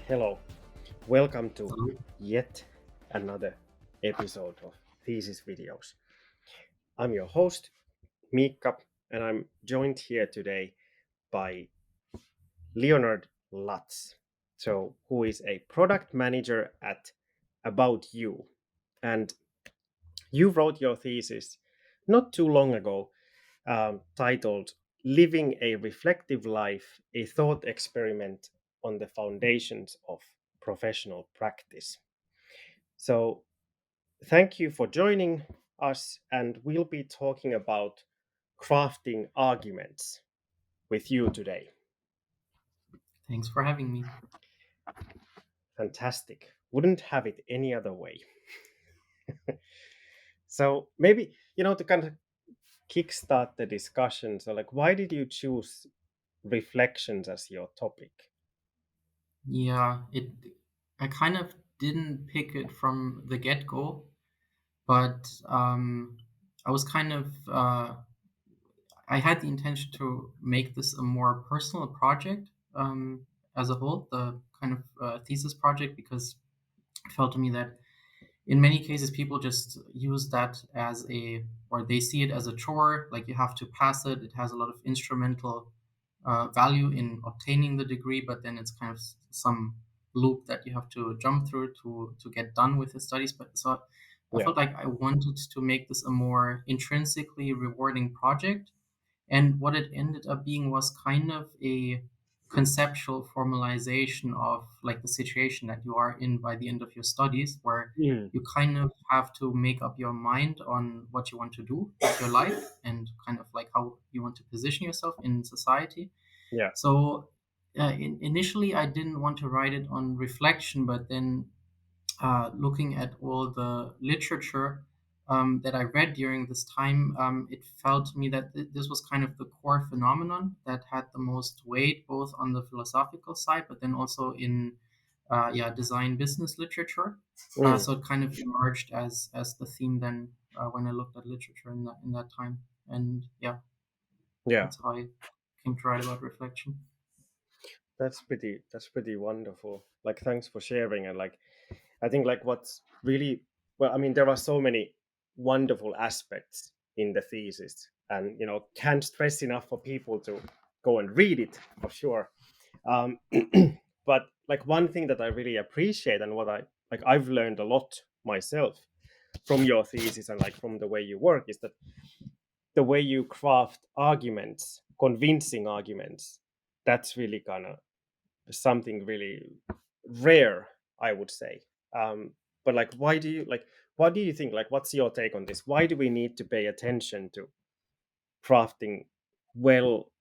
Hello, welcome to Hello. yet another episode of Thesis Videos. I'm your host, Miikka, and I'm joined here today by Leonard Lutz, who is a product manager at About You. And you wrote your thesis not too long ago, titled Living a Reflective Life, a Thought Experiment on the Foundations of Professional Practice. So, thank you for joining us, and we'll be talking about crafting arguments with you today. Thanks for having me. Fantastic. Wouldn't have it any other way. So, maybe, to kind of kickstart the discussion, so, why did you choose reflections as your topic? Yeah, I kind of didn't pick it from the get-go, but I was kind of I had the intention to make this a more personal project as a whole, the kind of thesis project, because it felt to me that in many cases people just use that as a or they see it as a chore, like you have to pass it. It has a lot of instrumental value in obtaining the degree, but then it's kind of some loop that you have to jump through to get done with the studies. But so I Yeah. felt like I wanted to make this a more intrinsically rewarding project, and what it ended up being was kind of a conceptual formalization of like the situation that you are in by the end of your studies, where Mm, you kind of have to make up your mind on what you want to do with your life and kind of like how you want to position yourself in society. yeah. So initially, I didn't want to write it on reflection, but then looking at all the literature that I read during this time, it felt to me that this was kind of the core phenomenon that had the most weight, both on the philosophical side, but then also in design business literature. Mm, So it kind of emerged as the theme then when I looked at literature in that time, and yeah, yeah. that's how I came to write about reflection. That's pretty wonderful. Thanks for sharing. And I think what's really well, I mean, there are so many wonderful aspects in the thesis, and can't stress enough for people to go and read it for sure. Um, but one thing that I really appreciate, and what I've learned a lot myself from your thesis and from the way you work, is that the way you craft arguments, convincing arguments, that's really kind of something really rare, I would say. But why do you what do you think? What's your take on this? Why do we need to pay attention to crafting well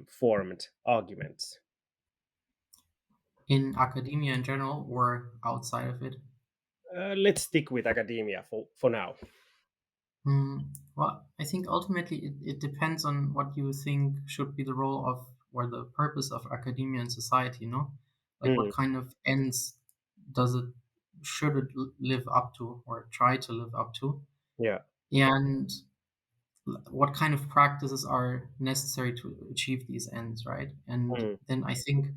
formed arguments? In academia in general or outside of it. Let's stick with academia for now. Well, I think ultimately it depends on what you think should be the role of or the purpose of academia and society, Like what Mm, kind of ends does it should it live up to or try to live up to? yeah. And what kind of practices are necessary to achieve these ends, right? And Mm, then I think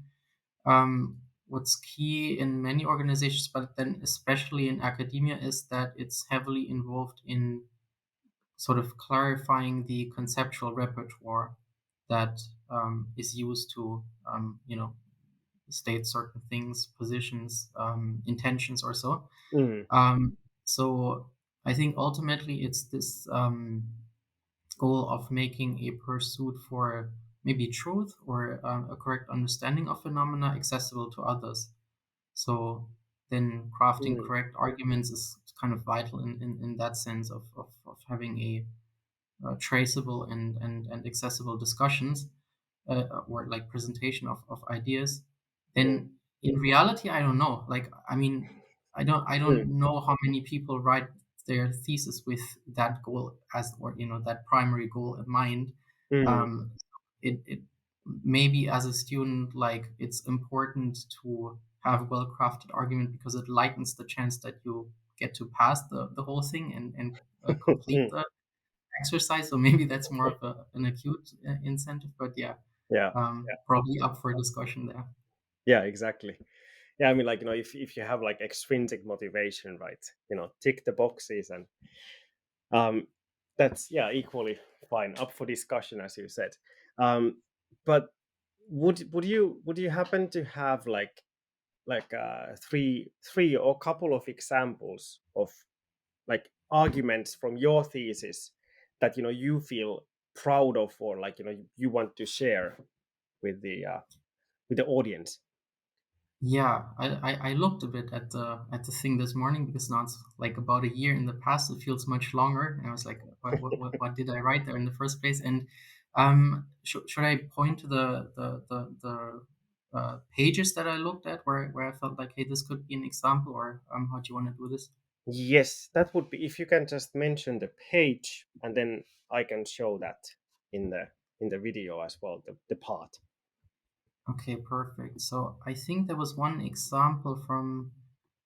what's key in many organizations, but then especially in academia, is that it's heavily involved in sort of clarifying the conceptual repertoire that is used to, state certain things, positions, intentions, or so. mm, So I think ultimately it's this goal of making a pursuit for maybe truth or a correct understanding of phenomena accessible to others. So then crafting mm, correct arguments is kind of vital in that sense of having a traceable and accessible discussions or like presentation of ideas. mm, Then in reality, I don't know. Like, I mean, I mm, don't know how many people write their thesis with that goal as or that primary goal in mind. mm, Um, it maybe as a student, like it's important to have a well crafted argument because it lightens the chance that you get to pass the whole thing and complete mm. the exercise. So maybe that's more of an acute incentive, but yeah, Yeah. probably up for discussion there. Yeah, exactly. Yeah, I mean, like, if you have like extrinsic motivation, right, tick the boxes, and um that's, yeah, equally fine, up for discussion, as you said. But would you happen to have like three or couple of examples of like arguments from your thesis that you feel proud of, or like you want to share with the audience? Yeah, I looked a bit at the thing this morning because now it's like about a year in the past. It feels much longer, and I was like, what did I write there in the first place? And should I point to the pages that I looked at where I felt like, hey, this could be an example, or how do you want to do this? Yes, that would be, if you can just mention the page, and then I can show that in the video as well, the part. Okay, perfect. So I think there was one example from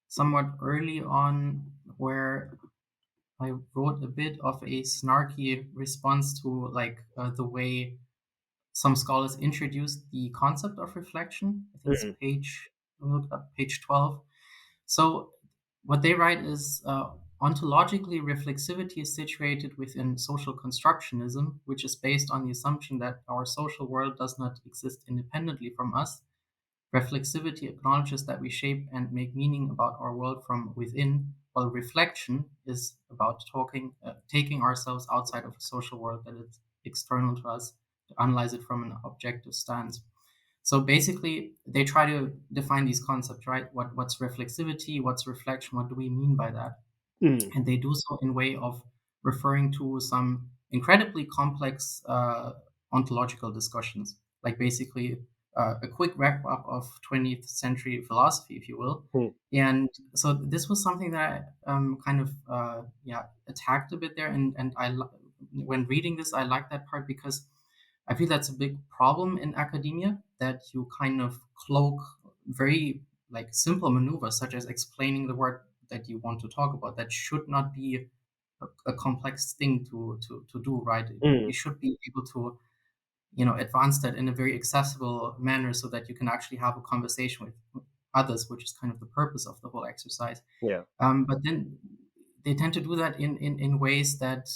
somewhat early on where I wrote a bit of a snarky response to like the way some scholars introduced the concept of reflection. I think it's Mm, I looked up page 12. So what they write is ontologically reflexivity is situated within social constructionism, which is based on the assumption that our social world does not exist independently from us. Reflexivity acknowledges that we shape and make meaning about our world from within, while reflection is about taking ourselves outside of a social world that is external to us, to analyze it from an objective stance. So basically, they try to define these concepts, right? What's reflexivity? What's reflection? What do we mean by that? mm, And they do so in way of referring to some incredibly complex ontological discussions, like basically a quick wrap up of 20th century philosophy, if you will. mm, And so this was something that I kind of yeah, attacked a bit there, and when reading this, I like that part because I feel that's a big problem in academia, that you kind of cloak very like simple maneuvers such as explaining the word that you want to talk about. That should not be a complex thing to do, right? mm, You should be able to, advance that in a very accessible manner so that you can actually have a conversation with others, which is kind of the purpose of the whole exercise. yeah. But then they tend to do that in ways that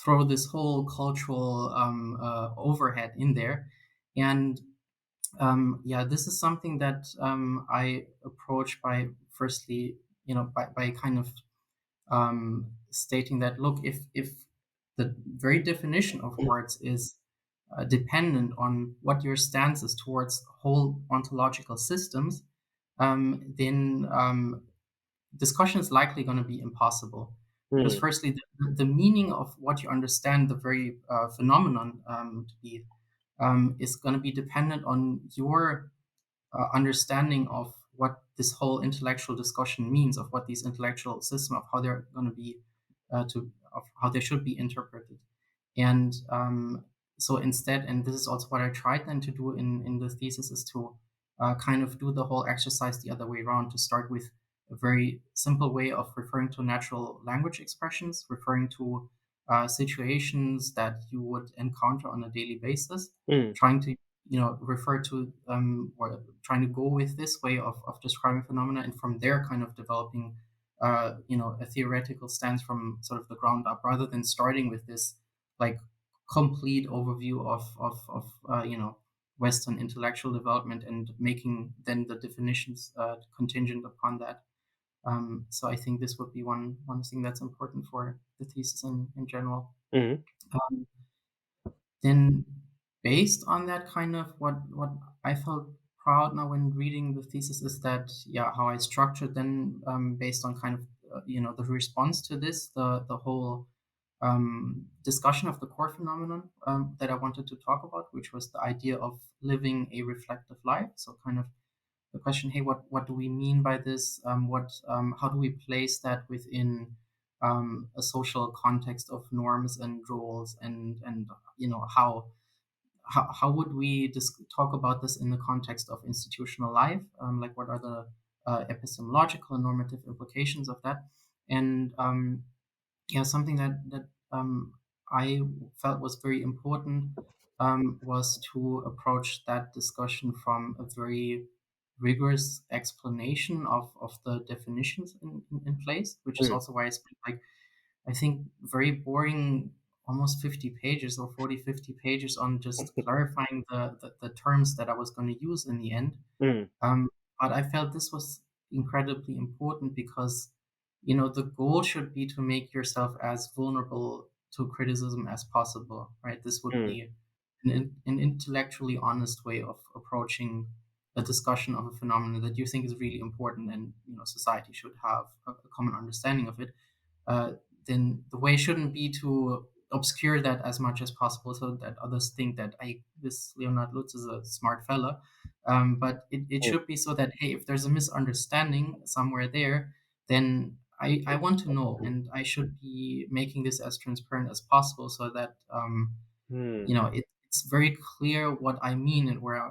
throw this whole cultural overhead in there, and yeah, this is something that I approach by firstly, by kind of stating that, look, if the very definition of words is dependent on what your stance is towards whole ontological systems, then discussion is likely going to be impossible. Because Mm, firstly, the meaning of what you understand the very phenomenon to be is going to be dependent on your understanding of what this whole intellectual discussion means, of what these intellectual systems, of how they're going to be of how they should be interpreted. And so instead, and this is also what I tried then to do in the thesis, is to kind of do the whole exercise the other way around, to start with a very simple way of referring to natural language expressions, referring to situations that you would encounter on a daily basis, mm, trying to refer to or trying to go with this way of describing phenomena, and from there kind of developing a theoretical stance from sort of the ground up, rather than starting with this like complete overview of Western intellectual development and making then the definitions contingent upon that. So I think this would be one thing that's important for the thesis in general. mm, Um, then, based on that, kind of what I felt proud now when reading the thesis is that, yeah, how I structured then, based on kind of the response to this, the whole discussion of the core phenomenon that I wanted to talk about, which was the idea of living a reflective life. So kind of the question, hey, what do we mean by this? What How do we place that within a social context of norms and roles, and how would we talk about this in the context of institutional life? Like, what are the epistemological and normative implications of that? And yeah, something that I felt was very important was to approach that discussion from a very rigorous explanation of the definitions in place, which is Mm. also why I spent like I think very boring almost 50 pages or 40, 50 pages on just clarifying the terms that I was going to use in the end. Mm. Um, but I felt this was incredibly important because, the goal should be to make yourself as vulnerable to criticism as possible, right? This would Mm. be an intellectually honest way of approaching a discussion of a phenomenon that you think is really important and, society should have a common understanding of it. uh, then the way shouldn't be to obscure that as much as possible so that others think that this Leonard Lutz is a smart fella. But it Mm. should be so that, hey, if there's a misunderstanding somewhere there, then I want to know, and I should be making this as transparent as possible so that Mm. it's very clear what I mean and where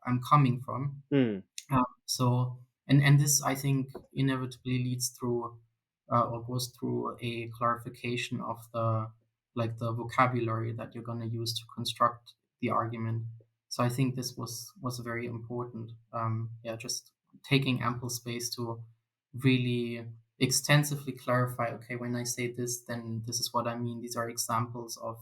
I'm coming from. Mm. So this I think inevitably leads through or goes through a clarification of the vocabulary that you're going to use to construct the argument. So I think this was very important. Yeah, just taking ample space to really extensively clarify. Okay, when I say this, then this is what I mean. These are examples of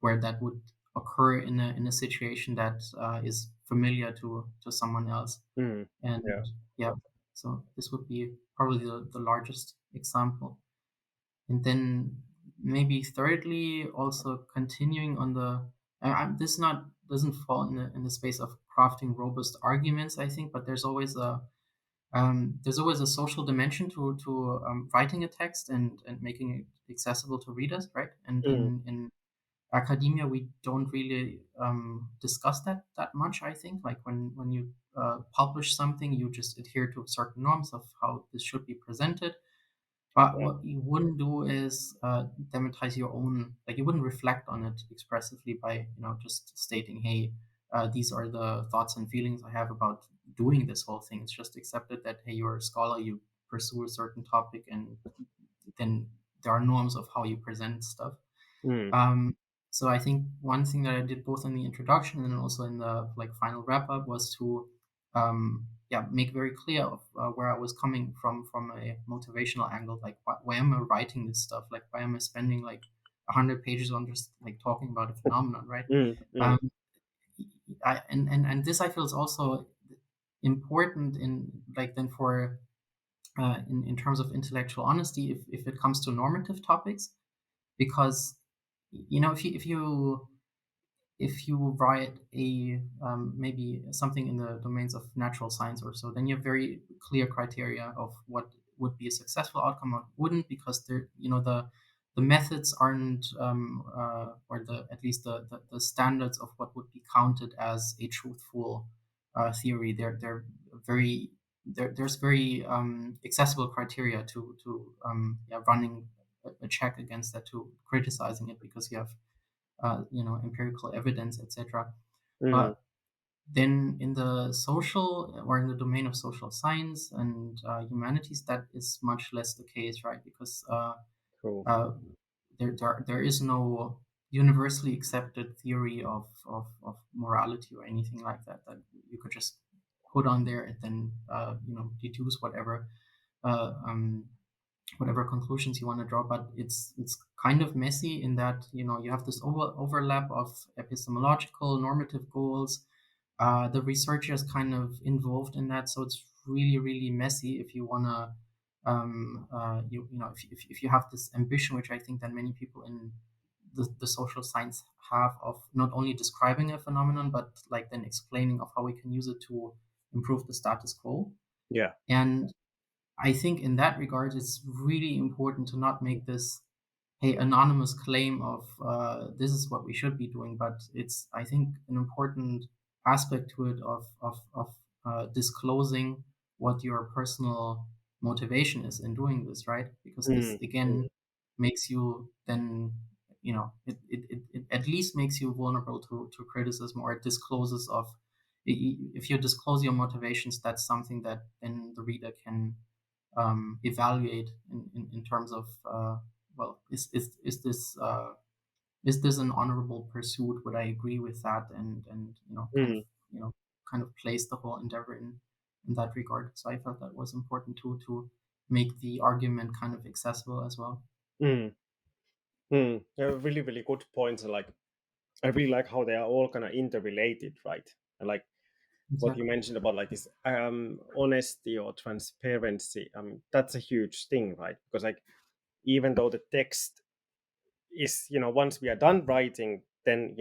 where that would occur in a situation that is familiar to someone else. Mm. And Yeah. yeah, so this would be probably the largest example. And then maybe thirdly, also continuing on this not doesn't fall in the space of crafting robust arguments, I think, but there's always a social dimension to writing a text and making it accessible to readers, right? And Mm. in academia, we don't really discuss that much. I think, like when you publish something, you just adhere to certain norms of how this should be presented. But Yeah. what you wouldn't do is dramatize your own. Like you wouldn't reflect on it expressively by just stating, "Hey, these are the thoughts and feelings I have about doing this whole thing." It's just accepted that hey, you're a scholar, you pursue a certain topic, and then there are norms of how you present stuff. Mm. Um, so I think one thing that I did both in the introduction and also in the like final wrap up was to yeah, make very clear of where I was coming from a motivational angle. Like why am I writing this stuff? Like why am I spending like 100 pages on just like talking about a phenomenon, right? Mm. Mm. Um, and this I feel is also important in like then for in terms of intellectual honesty if it comes to normative topics because if you write a maybe something in the domains of natural science or so, then you have very clear criteria of what would be a successful outcome or wouldn't, because the methods aren't or the at least the standards of what would be counted as a truthful theory. They're very there's very accessible criteria to yeah, running a check against that, to criticizing it, because you have empirical evidence, etc. Mm. But then in the social or in the domain of social science and humanities, that is much less the case, right? Because Cool. uh, there is no universally accepted theory of morality or anything like that that you could just put on there and then deduce uh, um, whatever conclusions you want to draw. But it's kind of messy in that you have this overlap of epistemological normative goals. The researcher is kind of involved in that, so it's really really messy if you want to if you have this ambition, which I think that many people in the social science have, of not only describing a phenomenon but like then explaining of how we can use it to improve the status quo. Yeah. And I think in that regard, it's really important to not make this anonymous claim of this is what we should be doing, but it's I think an important aspect to it of disclosing what your personal motivation is in doing this, right? Because this Mm. again Mm. makes you then it at least makes you vulnerable to criticism, or it discloses of if you disclose your motivations, that's something that then the reader can evaluate in terms of well, is this is this an honorable pursuit? Would I agree with that? And Mm, kind of place the whole endeavor in that regard. So I felt that was important too, to make the argument kind of accessible as well. mm, yeah, really, really good points. And like, I really like how they are all kind of interrelated, right? And like what you Exactly. mentioned about like this honesty or transparency. That's a huge thing, right? Because like even though the text is, once we are done writing, then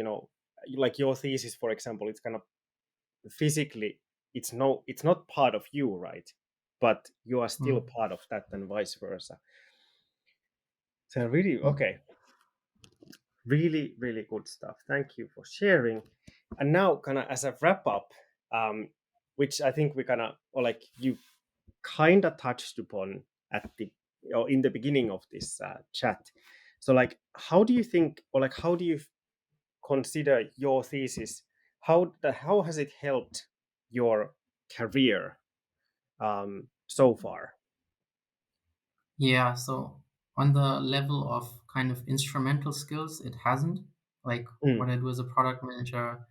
like your thesis, for example, it's kind of physically, it's not part of you, right? But you are still Mm, part of that, and vice versa. So really, mm. okay, really, really good stuff. Thank you for sharing. And now, kind of as a wrap up, um, which I think we kind of, or like you kind of touched upon at the or in the beginning of this chat. So, like, how do you think, or like, how do you consider your thesis? How has it helped your career so far? Yeah, so on the level of kind of instrumental skills, it hasn't. Like Mm, what I do as a product manager,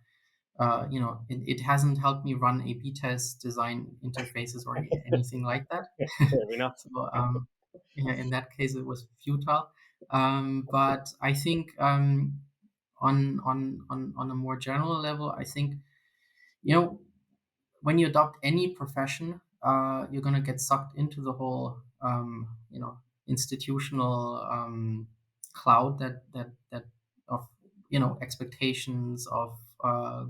it hasn't helped me run A/B tests, design interfaces, or anything like that. fair enough. So, yeah, in that case, it was futile. But I think on a more general level, I think you know when you adopt any profession, you're gonna get sucked into the whole institutional cloud that of expectations of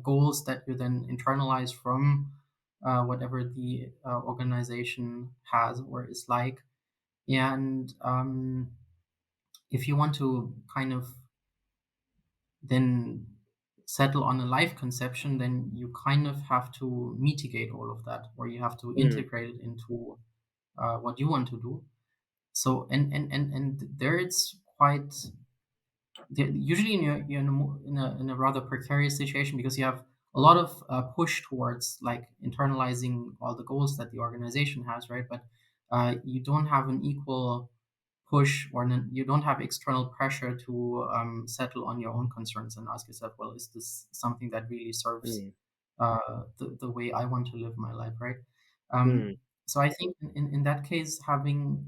goals that you then internalize from whatever the organization has or is like. And if you want to kind of then settle on a life conception, then you kind of have to mitigate all of that, or you have to Mm, integrate it into what you want to do. So and there it's quite usually you're in a rather precarious situation because you have a lot of push towards like internalizing all the goals that the organization has, right? But you don't have an equal push or you don't have external pressure to settle on your own concerns and ask yourself, well, is this something that really serves mm, the way I want to live my life, right? mm, So I think in that case, having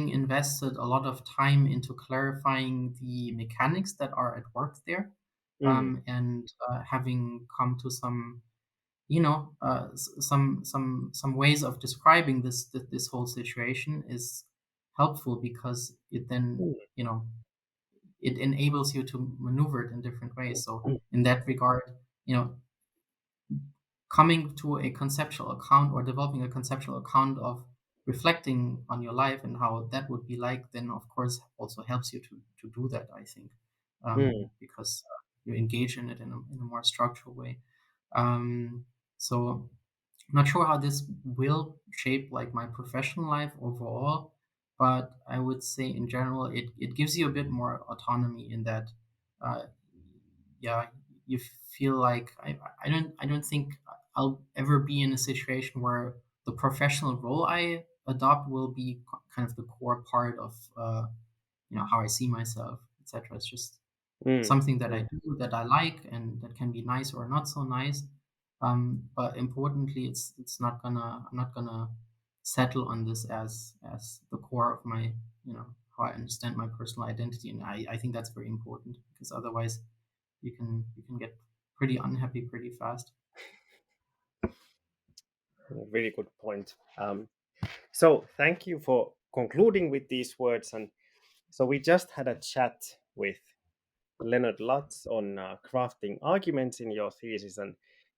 invested a lot of time into clarifying the mechanics that are at work there, mm, and having come to some, some ways of describing this whole situation is helpful because it then, mm, it enables you to maneuver it in different ways. So mm, in that regard, you know, coming to a conceptual account or developing a conceptual account of reflecting on your life and how that would be like, then of course also helps you to do that, I think, mm, because you engage in it in a more structural way. Um, so I'm not sure how this will shape like my professional life overall, but I would say in general it gives you a bit more autonomy in that, uh, yeah, you feel like I don't think I'll ever be in a situation where the professional role I adopt will be kind of the core part of how I see myself, etc. It's just mm, something that I mm, do that I like and that can be nice or not so nice. But importantly, it's not gonna I'm not gonna settle on this as the core of my how I understand my personal identity, and I think that's very important because otherwise you can get pretty unhappy pretty fast. really good point. So thank you for concluding with these words. And so we just had a chat with Leonard Lutz on crafting arguments in your thesis, and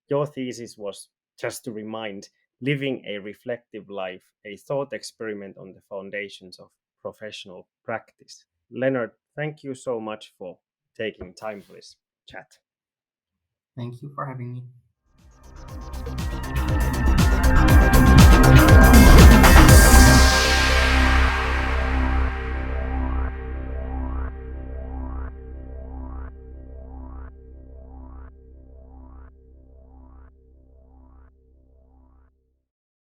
your thesis was, just to remind, living a reflective life, a thought experiment on the foundations of professional practice. Leonard, thank you so much for taking time for this chat. Thank you for having me.